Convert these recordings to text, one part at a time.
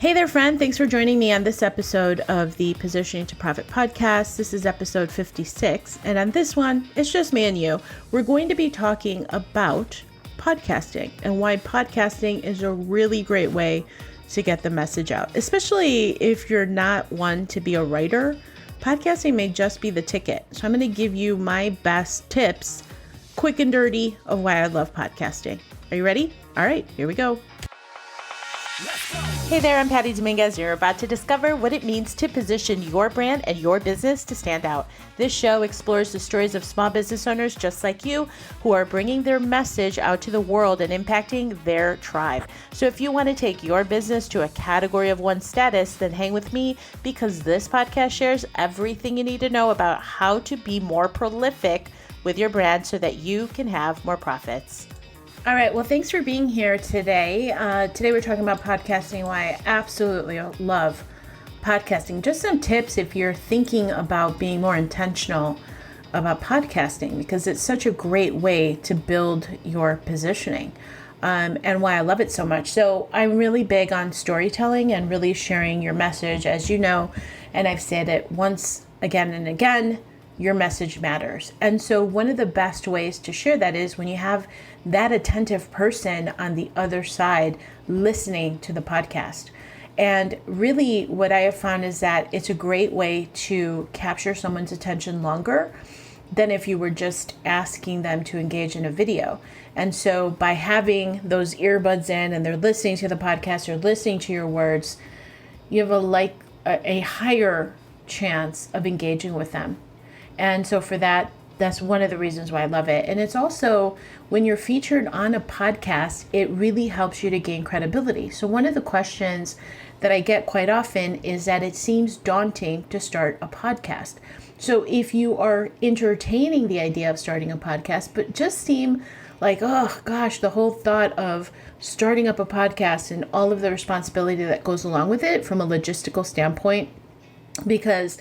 Hey there, friend. Thanks for joining me on this episode of the Positioning to Profit podcast. This is episode 56. And on this one, it's just me and you. We're going to be talking about podcasting and why podcasting is a really great way to get the message out, especially if you're not one to be a writer. Podcasting may just be the ticket. So I'm going to give you my best tips, quick and dirty, of why I love podcasting. Are you ready? All right, here we go. Hey there, I'm Patty Dominguez. You're about to discover what it means to position your brand and your business to stand out. This show explores the stories of small business owners just like you who are bringing their message out to the world and impacting their tribe. So if you want to take your business to a category of one status, then hang with me because this podcast shares everything you need to know about how to be more prolific with your brand so that you can have more profits. All right. Well, thanks for being here today. Today we're talking about podcasting, why I absolutely love podcasting. Just some tips if you're thinking about being more intentional about podcasting, because it's such a great way to build your positioning and why I love it so much. So I'm really big on storytelling and really sharing your message, as you know, and I've said it once again and again. Your message matters. And so one of the best ways to share that is when you have that attentive person on the other side listening to the podcast. And really what I have found is that it's a great way to capture someone's attention longer than if you were just asking them to engage in a video. And so by having those earbuds in and they're listening to the podcast or listening to your words, you have a higher chance of engaging with them. And so for that, that's one of the reasons why I love it. And it's also when you're featured on a podcast, it really helps you to gain credibility. So one of the questions that I get quite often is that it seems daunting to start a podcast. So if you are entertaining the idea of starting a podcast, but just seem like, oh gosh, the whole thought of starting up a podcast and all of the responsibility that goes along with it from a logistical standpoint, because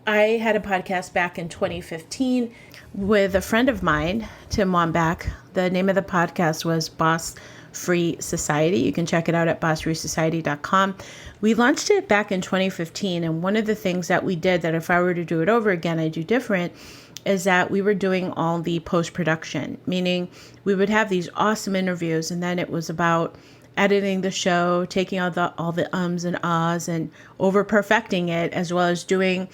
I had a podcast back in 2015 with a friend of mine, Tim Wambach. The name of the podcast was Boss Free Society. You can check it out at bossfreesociety.com. We launched it back in 2015. And one of the things that we did that if I were to do it over again, I'd do different, is that we were doing all the post-production, meaning we would have these awesome interviews. And then it was about editing the show, taking all the ums and ahs and over perfecting it, as well as doing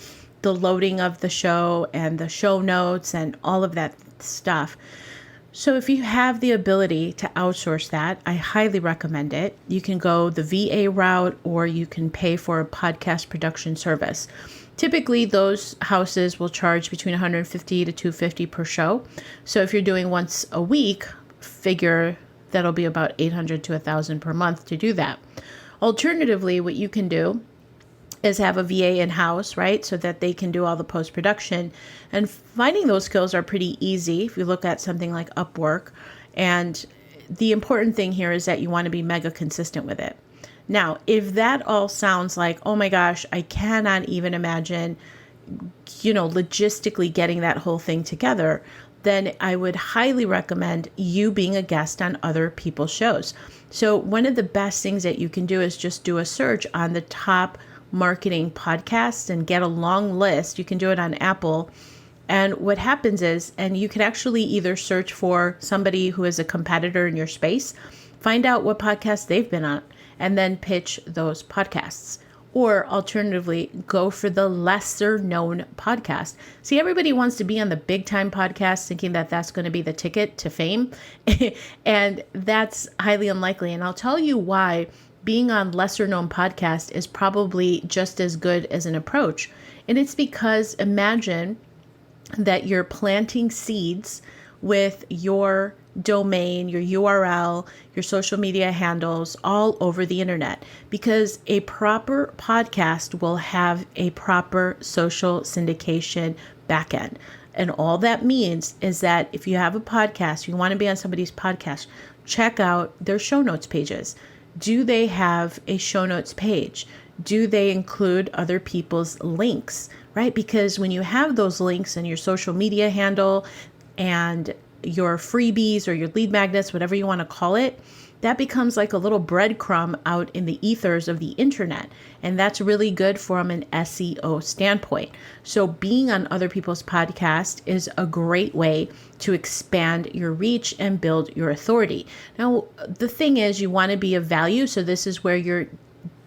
the loading of the show and the show notes and all of that stuff. So if you have the ability to outsource that, I highly recommend it. You can go the VA route or you can pay for a podcast production service. Typically, those houses will charge between $150 to $250 per show. So if you're doing once a week, figure that'll be about $800 to $1,000 per month to do that. Alternatively, what you can do is have a VA in-house, right? So that they can do all the post-production. And finding those skills are pretty easy if you look at something like Upwork. And the important thing here is that you want to be mega consistent with it. Now, if that all sounds like, oh my gosh, I cannot even imagine, logistically getting that whole thing together, then I would highly recommend you being a guest on other people's shows. So one of the best things that you can do is just do a search on the top marketing podcasts and get a long list. You can do it on Apple. And what happens is, and you can actually either search for somebody who is a competitor in your space, find out what podcasts they've been on, and then pitch those podcasts. Or alternatively, go for the lesser known podcast. See, everybody wants to be on the big time podcast thinking that that's going to be the ticket to fame. And that's highly unlikely. And I'll tell you why being on lesser known podcast is probably just as good as an approach. And it's because imagine that you're planting seeds with your domain, your URL, your social media handles all over the internet, because a proper podcast will have a proper social syndication backend. And all that means is that if you have a podcast, you want to be on somebody's podcast, check out their show notes pages. Do they have a show notes page? Do they include other people's links, right? Because when you have those links in your social media handle and your freebies or your lead magnets, whatever you want to call it, that becomes like a little breadcrumb out in the ethers of the internet. And that's really good from an SEO standpoint. So being on other people's podcasts is a great way to expand your reach and build your authority. Now, the thing is, you want to be of value. So this is where your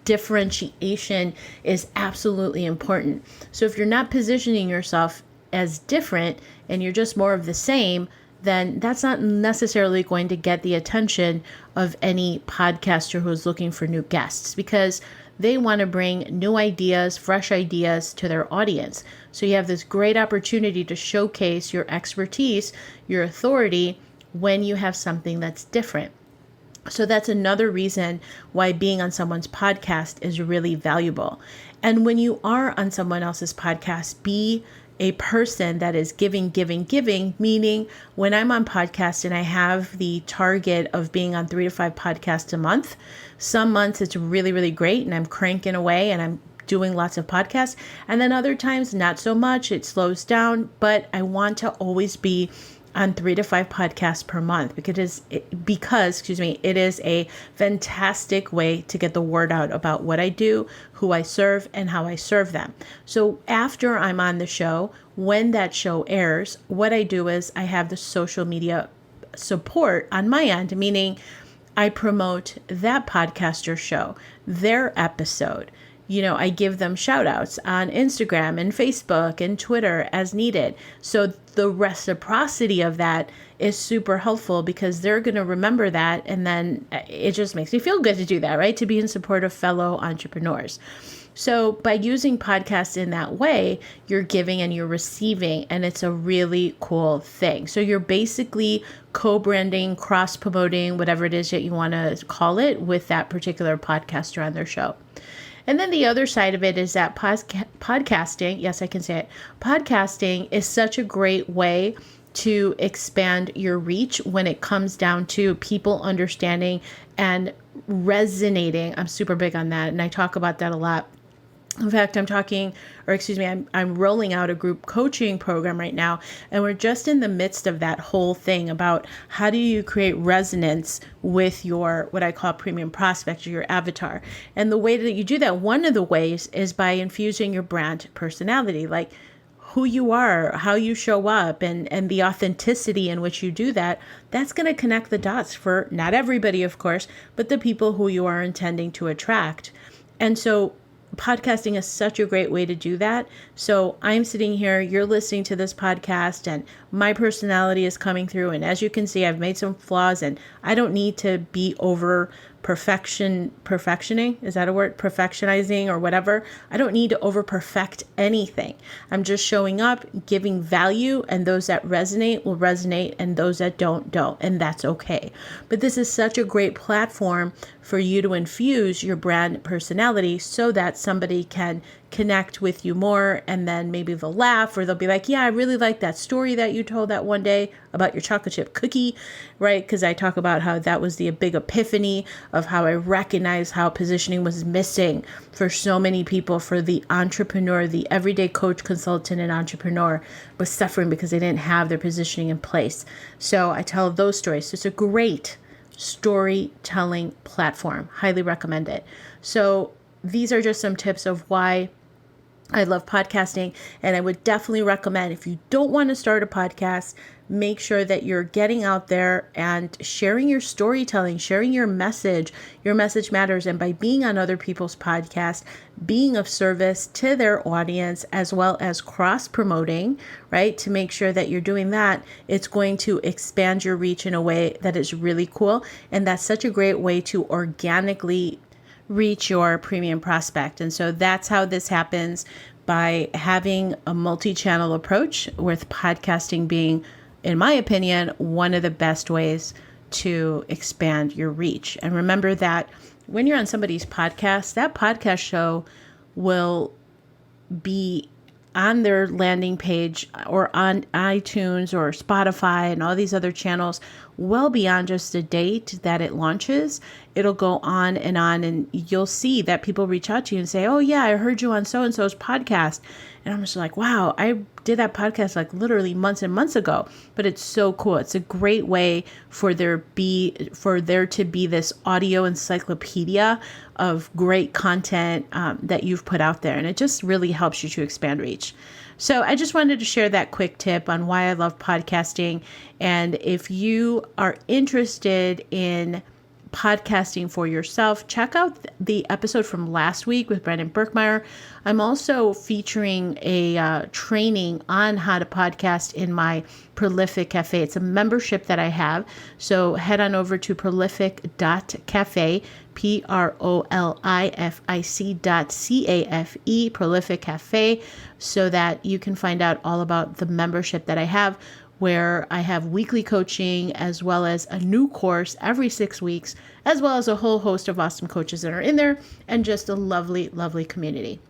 differentiation is absolutely important. So if you're not positioning yourself as different and you're just more of the same, then that's not necessarily going to get the attention of any podcaster who is looking for new guests, because they want to bring new ideas, fresh ideas to their audience. So you have this great opportunity to showcase your expertise, your authority, when you have something that's different. So that's another reason why being on someone's podcast is really valuable. And when you are on someone else's podcast, be a person that is giving, meaning when I'm on podcast and I have the target of being on 3 to 5 podcasts a month, some months it's really, really great and I'm cranking away and I'm doing lots of podcasts. And then other times, not so much, it slows down, but I want to always be on 3 to 5 podcasts per month because it is a fantastic way to get the word out about what I do, who I serve, and how I serve them. So after I'm on the show, when that show airs, what I do is I have the social media support on my end, meaning I promote that podcaster show, their episode. I give them shout outs on Instagram and Facebook and Twitter as needed. So the reciprocity of that is super helpful because they're going to remember that. And then it just makes me feel good to do that, right? To be in support of fellow entrepreneurs. So by using podcasts in that way, you're giving and you're receiving, and it's a really cool thing. So you're basically co-branding, cross-promoting, whatever it is that you want to call it, with that particular podcaster on their show. And then the other side of it is that podcasting, yes, I can say it, podcasting is such a great way to expand your reach when it comes down to people understanding and resonating. I'm super big on that, and I talk about that a lot. In fact, I'm rolling out a group coaching program right now, and we're just in the midst of that whole thing about how do you create resonance with your, what I call premium prospect, or your avatar. And the way that you do that, one of the ways is by infusing your brand personality, like who you are, how you show up, and the authenticity in which you do that. That's going to connect the dots for not everybody, of course, but the people who you are intending to attract. And so podcasting is such a great way to do that. So I'm sitting here, you're listening to this podcast, and my personality is coming through. And as you can see, I've made some flaws, and I don't need to be over perfectioning. Is that a word? Perfectionizing or whatever. I don't need to over perfect anything. I'm just showing up, giving value, and those that resonate will resonate, and those that don't. And that's okay. But this is such a great platform for you to infuse your brand personality so that somebody can connect with you more, and then maybe they'll laugh, or they'll be like, yeah, I really like that story that you told that one day about your chocolate chip cookie, right? Because I talk about how that was the big epiphany of how I recognized how positioning was missing for so many people, for the entrepreneur, the everyday coach, consultant, and entrepreneur was suffering because they didn't have their positioning in place. So I tell those stories. So it's a great storytelling platform. Highly recommend it. So these are just some tips of why I love podcasting, and I would definitely recommend, if you don't want to start a podcast, make sure that you're getting out there and sharing your storytelling, sharing your message. Your message matters. And by being on other people's podcasts, being of service to their audience, as well as cross-promoting, right, to make sure that you're doing that, it's going to expand your reach in a way that is really cool. And that's such a great way to organically reach your premium prospect. And so that's how this happens, by having a multi-channel approach, with podcasting being, in my opinion, one of the best ways to expand your reach. And remember that when you're on somebody's podcast, that podcast show will be on their landing page or on iTunes or Spotify and all these other channels well beyond just a date that it launches. It'll go on, and you'll see that people reach out to you and say, oh yeah, I heard you on so-and-so's podcast. And I'm just like, wow, I did that podcast like literally months and months ago, but it's so cool. It's a great way for there to be this audio encyclopedia of great content that you've put out there. And it just really helps you to expand reach. So I just wanted to share that quick tip on why I love podcasting. And if you are interested in podcasting for yourself, check out the episode from last week with Brendan Berkmeyer. I'm also featuring a training on how to podcast in my Prolific Cafe. It's a membership that I have. So head on over to prolific.cafe, prolific.cafe, Prolific Cafe, so that you can find out all about the membership that I have, where I have weekly coaching as well as a new course every 6 weeks, as well as a whole host of awesome coaches that are in there, and just a lovely, lovely community.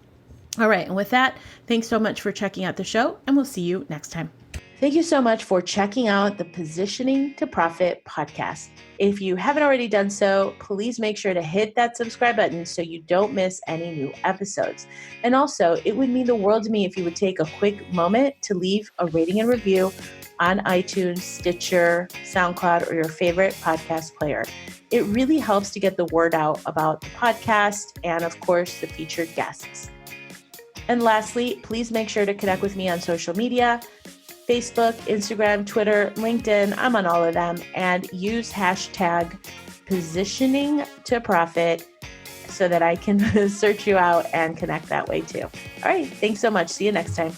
All right. And with that, thanks so much for checking out the show, and we'll see you next time. Thank you so much for checking out the Positioning to Profit podcast. If you haven't already done so, please make sure to hit that subscribe button so you don't miss any new episodes. And also, it would mean the world to me if you would take a quick moment to leave a rating and review on iTunes, Stitcher, SoundCloud, or your favorite podcast player. It really helps to get the word out about the podcast and, of course, the featured guests. And lastly, please make sure to connect with me on social media, Facebook, Instagram, Twitter, LinkedIn. I'm on all of them, and use hashtag positioning to profit so that I can search you out and connect that way too. All right. Thanks so much. See you next time.